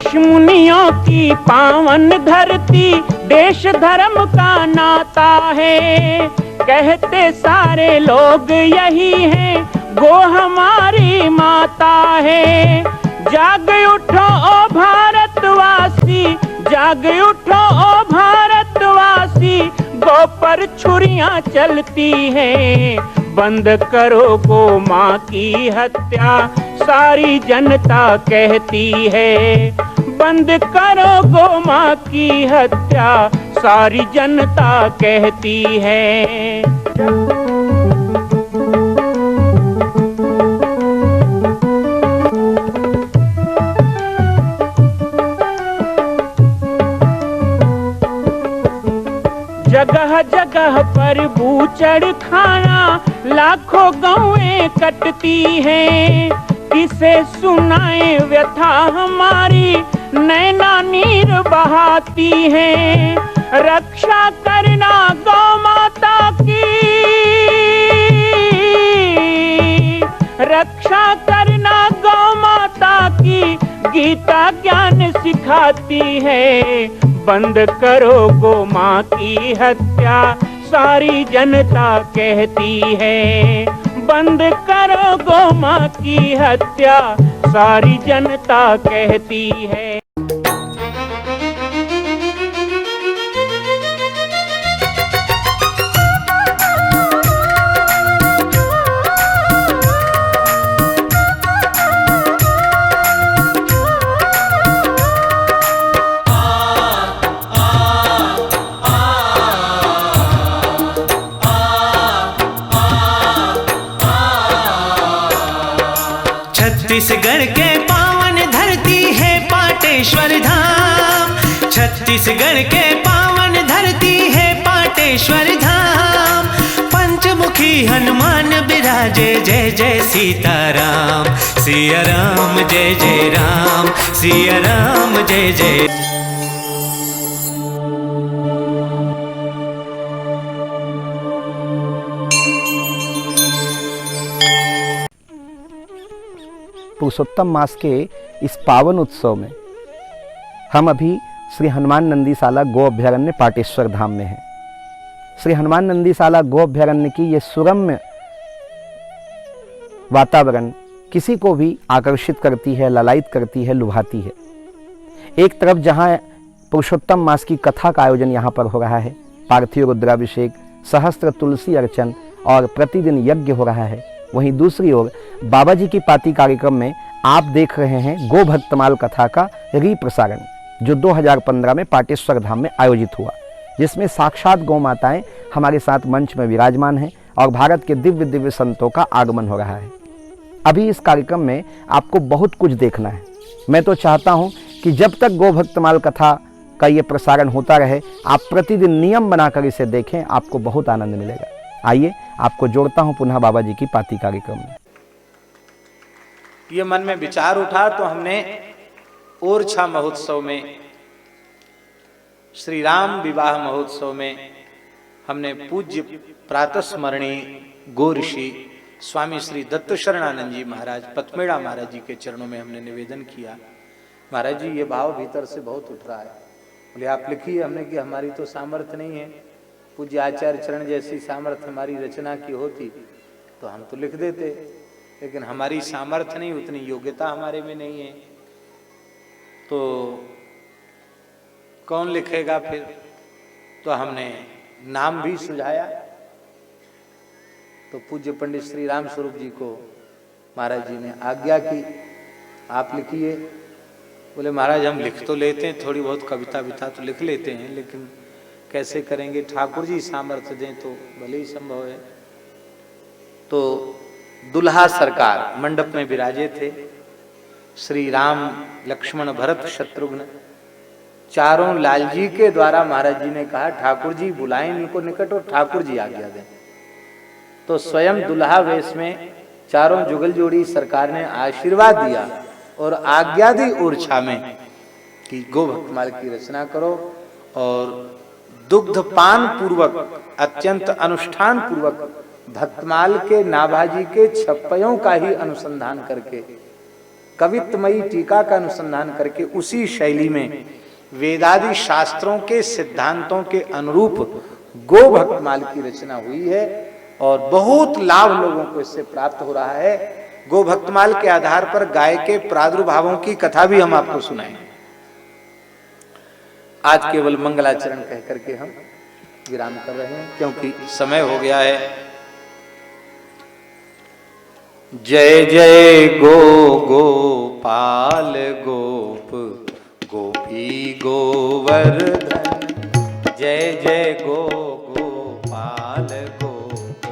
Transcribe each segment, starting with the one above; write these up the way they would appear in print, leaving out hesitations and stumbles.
ऋषि मुनियों की पावन धरती, देश धर्म का नाता है। कहते सारे लोग यही हैं, गो हमारी माता है। जाग उठो ओ भारतवासी, जाग उठो ओ भारतवासी, गो पर छुरियां चलती हैं। बंद करो गो माँ की हत्या, सारी जनता कहती है। बंद करो गो माँ की हत्या, सारी जनता कहती है। जगह जगह पर बूचड़ खाना, लाखों गौएं कटती हैं। किसे सुनाए व्यथा हमारी, नैना नीर बहाती हैं। रक्षा करना गौ माता की, रक्षा करना गौ माता की, गीता ज्ञान सिखाती है। बंद करो गो माँ की हत्या, सारी जनता कहती है। बंद करो गो माँ की हत्या, सारी जनता कहती है। छत्तीसगढ़ के पावन धरती है पाटेश्वर धाम। छत्तीसगढ़ के पावन धरती है पाटेश्वर धाम। पंचमुखी हनुमान बिराजे, जय जय सीताराम। सिया राम जय जय राम, सिया राम जय जय। पुरुषोत्तम मास के इस पावन उत्सव में हम अभी श्री हनुमान नंदीशाला गो अभ्यारण्य पाटेश्वर धाम में हैं। श्री हनुमान नंदीशाला गो अभ्यारण्य की ये सुरम्य वातावरण किसी को भी आकर्षित करती है, ललायित करती है, लुभाती है। एक तरफ जहाँ पुरुषोत्तम मास की कथा का आयोजन यहाँ पर हो रहा है, पार्थिव रुद्राभिषेक, सहस्त्र तुलसी अर्चन और प्रतिदिन यज्ञ हो रहा है, वहीं दूसरी ओर बाबा जी की पाती कार्यक्रम में आप देख रहे हैं गो भक्तमाल कथा का रीप्रसारण, जो 2015 में पाटेश्वर धाम में आयोजित हुआ, जिसमें साक्षात गौ माताएं हमारे साथ मंच में विराजमान हैं और भारत के दिव्य दिव्य संतों का आगमन हो रहा है। अभी इस कार्यक्रम में आपको बहुत कुछ देखना है। मैं तो चाहता हूं कि जब तक गो भक्तमाल कथा का ये प्रसारण होता रहे, आप प्रतिदिन नियम बनाकर इसे देखें, आपको बहुत आनंद मिलेगा। आइए आपको जोड़ता हूं पुनः बाबा जी की पाती कार्यक्रम में। ये मन में विचार उठा तो हमने ओरछा महोत्सव में, श्री राम विवाह महोत्सव में हमने पूज्य प्रातस्मरणीय गो ऋषि स्वामी श्री दत्त शरणानंद जी महाराज पथमेड़ा महाराज जी के चरणों में हमने निवेदन किया। महाराज जी ये भाव भीतर से बहुत उठ रहा है। बोले आप लिखिए। हमने कि हमारी तो सामर्थ्य नहीं है, पूज्य आचार्य चरण जैसी सामर्थ्य हमारी रचना की होती तो हम तो लिख देते, लेकिन हमारी सामर्थ्य नहीं, उतनी योग्यता हमारे में नहीं है, तो कौन लिखेगा फिर। तो हमने नाम भी सुझाया, तो पूज्य पंडित श्री राम स्वरूप जी को महाराज जी ने आज्ञा की आप लिखिए। बोले महाराज हम लिख तो लेते हैं, थोड़ी बहुत कविता विता तो लिख लेते हैं, लेकिन कैसे करेंगे, ठाकुर जी सामर्थ्य दें तो भले ही संभव है। तो दुल्हा सरकार मंडप में विराजे थे, श्री राम लक्ष्मण भरत शत्रुघ्न चारों लालजी के द्वारा महाराज जी ने कहा ठाकुर जी बुलाएं इनको निकट और ठाकुर जी आज्ञा दें। तो स्वयं दुल्हा वेश में चारों जुगल जोड़ी सरकार ने आशीर्वाद दिया और आज्ञा दी ओरछा में कि गो भक्तमाल की रचना करो और दुग्धपान पूर्वक अत्यंत अनुष्ठान पूर्वक भक्तमाल के नाभाजी के छप्पयों का ही अनुसंधान करके कवित्वमयी टीका का अनुसंधान करके उसी शैली में वेदादि शास्त्रों के सिद्धांतों के अनुरूप गो भक्तमाल की रचना हुई है और बहुत लाभ लोगों को इससे प्राप्त हो रहा है। गो भक्तमाल के आधार पर गाय के प्रादुर्भावों की कथा भी हम आपको सुनाएंगे। आज केवल मंगलाचरण कह करके हम विराम कर रहे हैं क्योंकि समय हो गया है। जय जय गो गोपाल गोप गोपी गोवर्धन, जय जय गो गोपाल गोप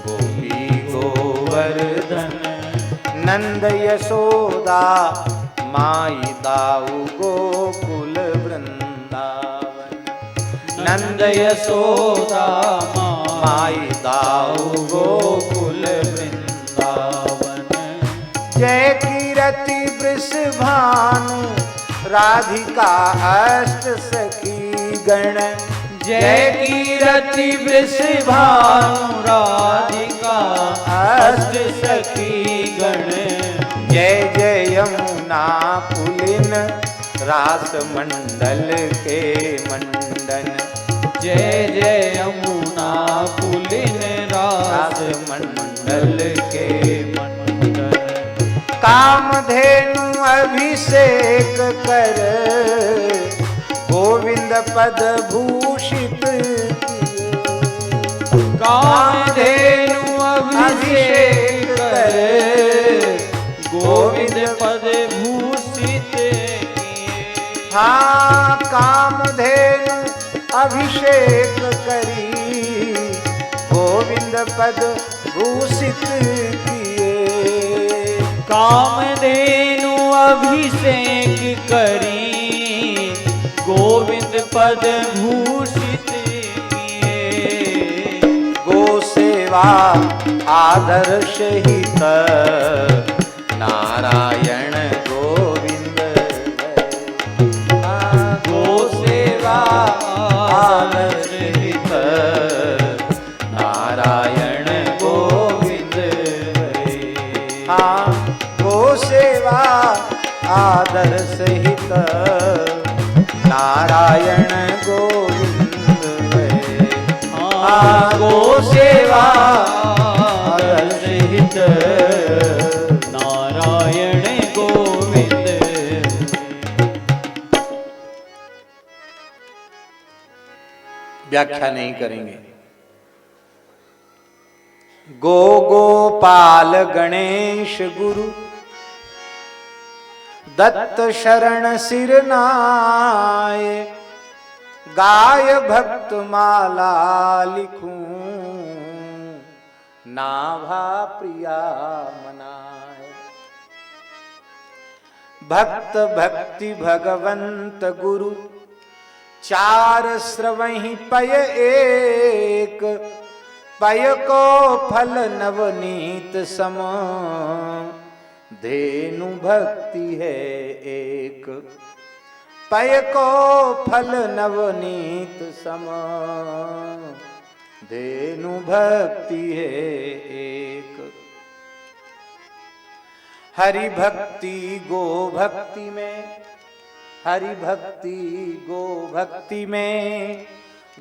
गोपी गोवर्धन, नंद यशोदा माई दाऊ गोकुल वृंदावन, नंद यशोदा माई दाऊ गोकुल वृंदावन, जय कीरति वृषभानु राधिका अष्ट सखी गण, जय कीरति वृषभानु राधिका अष्ट सखी गण, जय जय यमुना पुलिन रास मंडल के मंडन, जय जय यमुना पुलिन रास मंडल के मंडन, कामधेनु अभिषेक कर गोविंद पद भूषित, कामधेनु अभिषेक कर गोविंद पद भूषित किए। हाँ, कामधेनु अभिषेक करी गोविंद पद भूषित किए, कामधेनु अभिषेक करी गोविंद पद भूषित किए, गो सेवा आदर्श हित नारायण गोविंद, गो सेवा आदर्श हित नारायण गोविंद, हाँ गो सेवा आदर्श हित नारायण गोविंद, हाँ गो सेवा आदर्श हित नारायण गोविंद। व्याख्या नहीं करेंगे। गो गोपाल गणेश गुरु दत्त शरण सिर नाय, गाय भक्त माला लिखूं नाभा प्रिया मनाए, भक्त भक्ति भगवंत गुरु चार स्रवहि पय एक, पय को फल नवनीत सम धेनु भक्ति है एक, पय को फल नवनीत सम धेनु भक्ति है एक, हरि भक्ति गो भक्ति में, हरि भक्ति गो भक्ति में,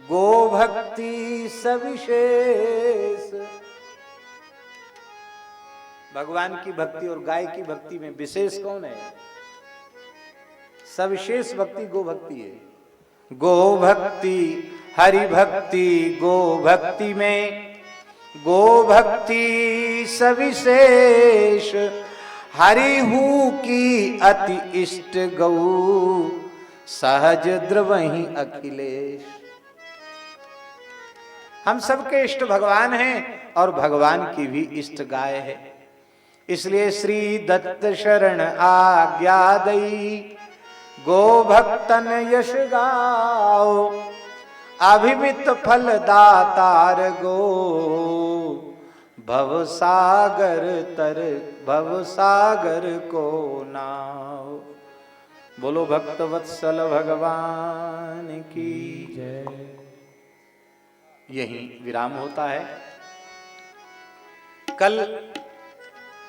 गो भक्ति सविशेष। भगवान की भक्ति और गाय की भक्ति में विशेष कौन है? सविशेष भक्ति गो भक्ति है। गो भक्ति हरि भक्ति गो भक्ति में, गो भक्ति सविशेष, हरि हूँ की अति इष्ट गौ, सहज द्रवहि अखिलेश। हम सबके इष्ट भगवान हैं और भगवान की भी इष्ट गाय है। इसलिए श्री दत्त शरण आज्ञा दई, गो भक्तन यश गाओ, अभिमित फल दातार गो, भव सागर तर भव सागर को नाव। बोलो भक्त वत्सल भगवान की जय। यही विराम होता है। कल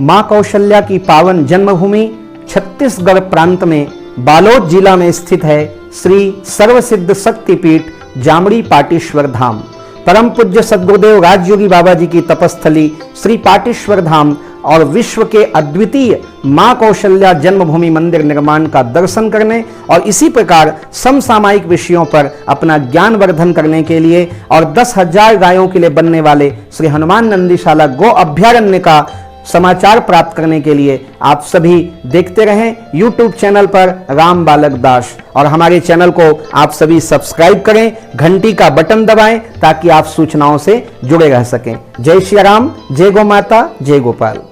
मां कौशल्या की पावन जन्मभूमि छत्तीसगढ़ प्रांत में बालोद जिला में स्थित है श्री सर्वसिद्ध शक्तिपीठ जामड़ी पाटेश्वर धाम। परम पूज्य सद्गुरुदेव राजयोगी बाबा जी की तपस्थली श्री पाटेश्वर धाम और विश्व के अद्वितीय मां कौशल्या जन्मभूमि मंदिर निर्माण का दर्शन करने और इसी प्रकार समसामयिक विषयों पर अपना ज्ञान वर्धन करने के लिए और 10,000 गायों के लिए बनने वाले श्री हनुमान नंदीशाला गो अभ्यारण्य का समाचार प्राप्त करने के लिए आप सभी देखते रहें YouTube चैनल पर राम बालक दास, और हमारे चैनल को आप सभी सब्सक्राइब करें, घंटी का बटन दबाएं ताकि आप सूचनाओं से जुड़े रह सकें। जय श्री राम, जय गौ माता, जय गोपाल।